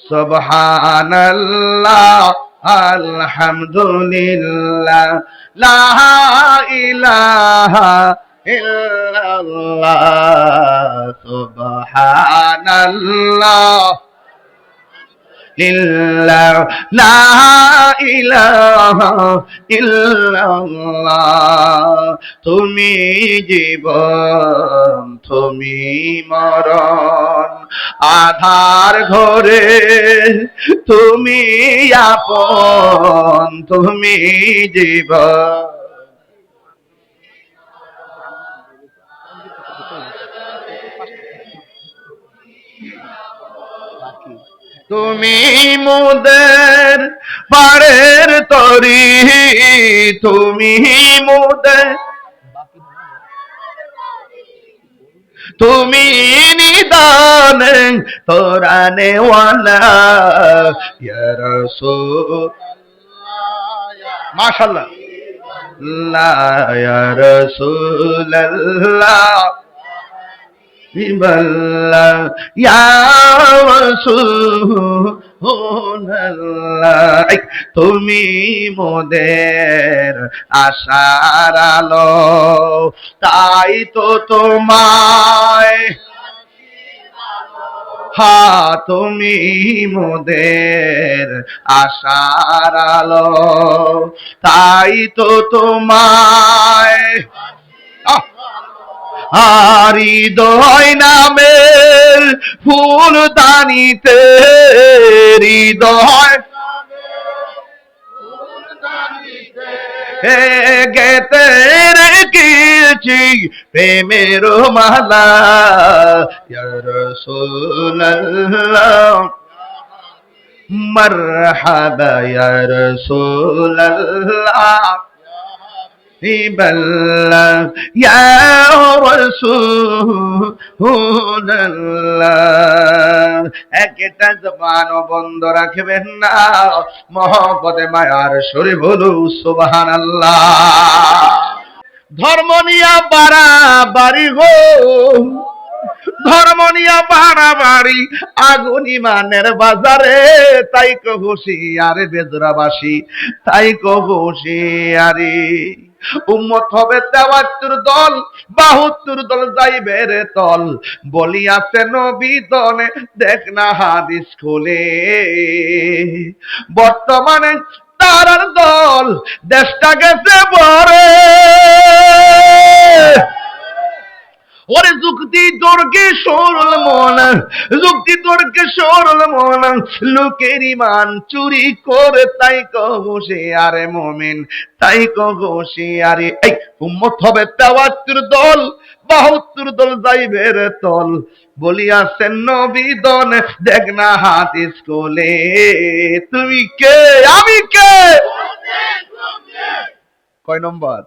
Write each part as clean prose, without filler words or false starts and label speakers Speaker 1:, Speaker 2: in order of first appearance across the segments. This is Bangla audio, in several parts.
Speaker 1: সুবহানাল্লাহ আলহামদুলিল্লাহ লা ইলাহা ইল্লাল্লাহ সুবহানাল্লাহ লিল্লাহ লা ইলাহা ইল্লাল্লাহ তুমি জীবন তুমি মরণ আধার ঘরে তুমি আপন তুমি জীবন তুমি মোদের পারের তরি তুমি মোদের তুমি নিদান তোরানে ওয়ালা ইয়া রাসূল মাশাআল্লাহ লা ইয়া রাসূলুল্লাহ বিবাল্লাহ ইয়া রাসূলুল্লাহ তুমি মোদের আশার আলো তাই তো তোমায় তুমি মোদের আশার আলো তাই তো তোমায় হৃদয় নামের ফুল দানিতে হৃদয় গেতে রেখেছি প্রেমের মালা ইয়া রাসূলুল্লাহ মারহাবা ইয়া রাসূলুল্লাহ বিবাল্লাহ ইয়া রাসূলুল্লাহ একটা জবান বন্ধ রাখবেন না মহব্বতে মায়ার সুরে বলু সুবহানাল্লাহ ধর্ম নিয়া বাড়াবাড়ি গো ধর্ম নিয়া বাড়াবাড়ি আগুন ইমানের বাজারে তাই কো হুঁশিয়ারে বেজরাবাসী তাই কো হুঁশিয়ারি উম্মত হবে ৭৩ দল ৭২ দল যাইবে রে তল বলিয়াছে নবী দনে দেখ না হাদিস খুলে বর্তমানে তারার দল দেশটা গেছে বরে ওরে যুক্তি তর্কে সরল মন যুক্তি তর্কে সরল মন লোকের ইমান চুরি করে তাই কহুশে আরে মুমিন তাই কহুশে আরে এই উম্মত হবে ৭৩ দল ৭২ দল যাইবে রে তল বলিয়াছেন নবী দন দেখ না হাদিস কোলে তুমি কে আমি কে কয় নম্বর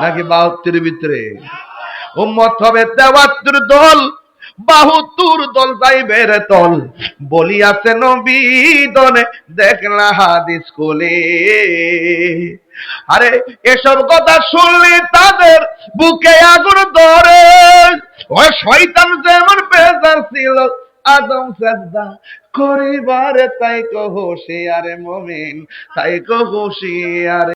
Speaker 1: নাকি ৭২ ভিতরে উম্মত হবে ৭৩ দল ৭২ দল যাইবে রে তল বলিয়াছে নবী দনে দেখলা হাদিস কোলে আরে এসব কথা শুনলে তাদের বুকে আগুন ধরে ওই শয়তান যেমন বেজার ছিল আদম সাজদা করিবারে তাই কো হুঁশিয়ারে মুমিন তাই কো হুঁশিয়ারে